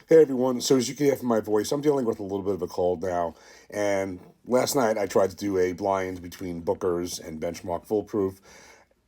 Hey everyone, so as you can hear from my voice, I'm dealing with a little bit of a cold now. And last night I tried to do a blind between Booker's and Benchmark Foolproof,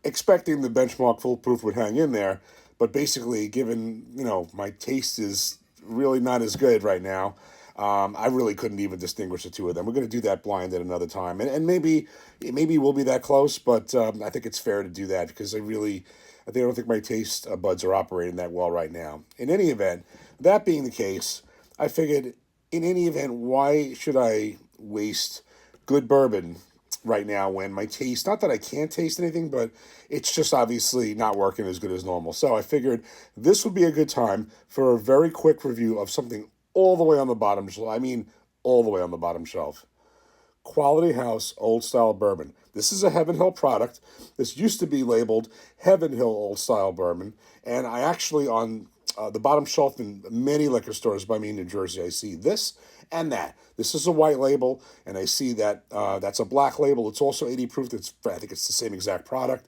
expecting the Benchmark Foolproof would hang in there. But basically, given, my taste is really not as good right now, I really couldn't even distinguish the two of them. We're going to do that blind at another time. And maybe we'll be that close, but I think it's fair to do that because I don't think my taste buds are operating that well right now. In any event, that being the case, I figured in any event, why should I waste good bourbon right now when my taste, not that I can't taste anything, but it's just obviously not working as good as normal. So I figured this would be a good time for a very quick review of something all the way on the bottom shelf. I mean, all the way on the bottom shelf. Quality House Old Style Bourbon. This is a Heaven Hill product. This used to be labeled Heaven Hill Old Style Bourbon, and I actually on the bottom shelf in many liquor stores by me in New Jersey, I see this and that. This is a white label, and I see that that's a black label. It's also 80 proof. I think it's the same exact product,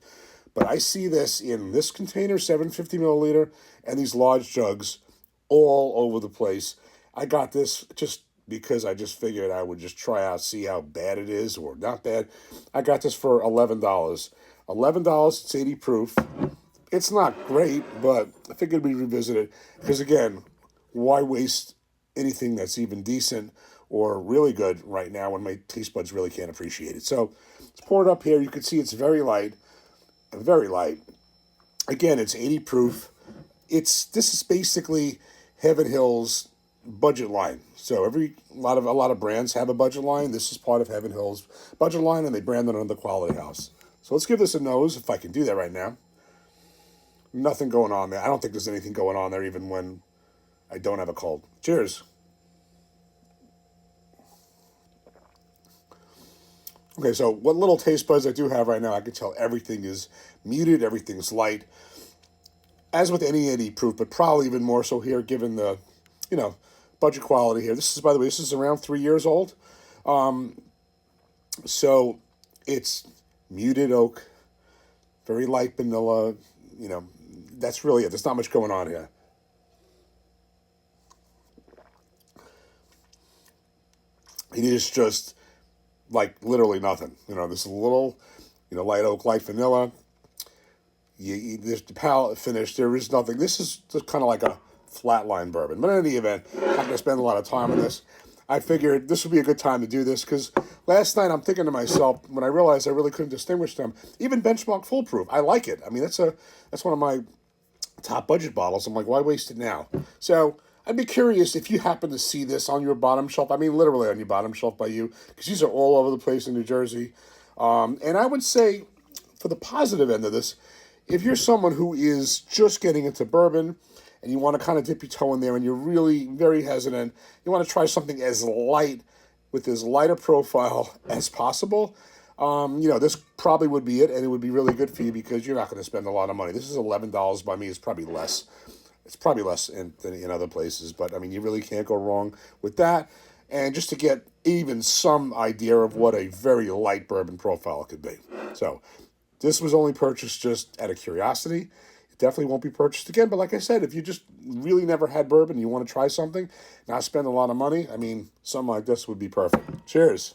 but I see this in this container, 750 milliliter, and these large jugs all over the place. I got this just because I just figured I would just try out, see how bad it is or not bad. I got this for $11. $11, it's 80 proof. It's not great, but I figured we'd revisit it because, again, why waste anything that's even decent or really good right now when my taste buds really can't appreciate it? So let's pour it up here. You can see it's very light, very light. Again, it's 80 proof. This is basically Heaven Hill's budget line. So a lot of brands have a budget line. This is part of Heaven Hill's budget line, and they brand it under the Quality House. So let's give this a nose if I can do that right now. Nothing going on there. I don't think there's anything going on there even when I don't have a cold. Cheers. Okay, so what little taste buds I do have right now, I can tell everything is muted, everything's light. As with any 80 proof, but probably even more so here given the, you know, budget quality here. This is, by the way, this is around 3 years old. So it's muted oak, very light vanilla, you know, that's really it. There's not much going on here. It is just like literally nothing. This little, light oak, light vanilla. There's the palate finish. There is nothing. This is just kind of like a flatline bourbon. But in any event, I'm not going to spend a lot of time on this. I figured this would be a good time to do this because last night I'm thinking to myself when I realized I really couldn't distinguish them. Even Benchmark Foolproof, I like it. I mean, that's one of my top budget bottles. I'm like, why waste it now? So I'd be curious if you happen to see this on your bottom shelf. I mean, literally on your bottom shelf by you, because these are all over the place in New Jersey. And I would say, for the positive end of this, if you're someone who is just getting into bourbon and you want to kind of dip your toe in there and you're really very hesitant, you want to try something as light with as light a profile as possible, this probably would be it, and it would be really good for you because you're not going to spend a lot of money. This is $11 by me. It's probably less. It's probably less than in other places, but I mean, you really can't go wrong with that. And just to get even some idea of what a very light bourbon profile could be. So this was only purchased just out of curiosity. It definitely won't be purchased again. But like I said, if you just really never had bourbon, you want to try something, not spend a lot of money, I mean, something like this would be perfect. Cheers.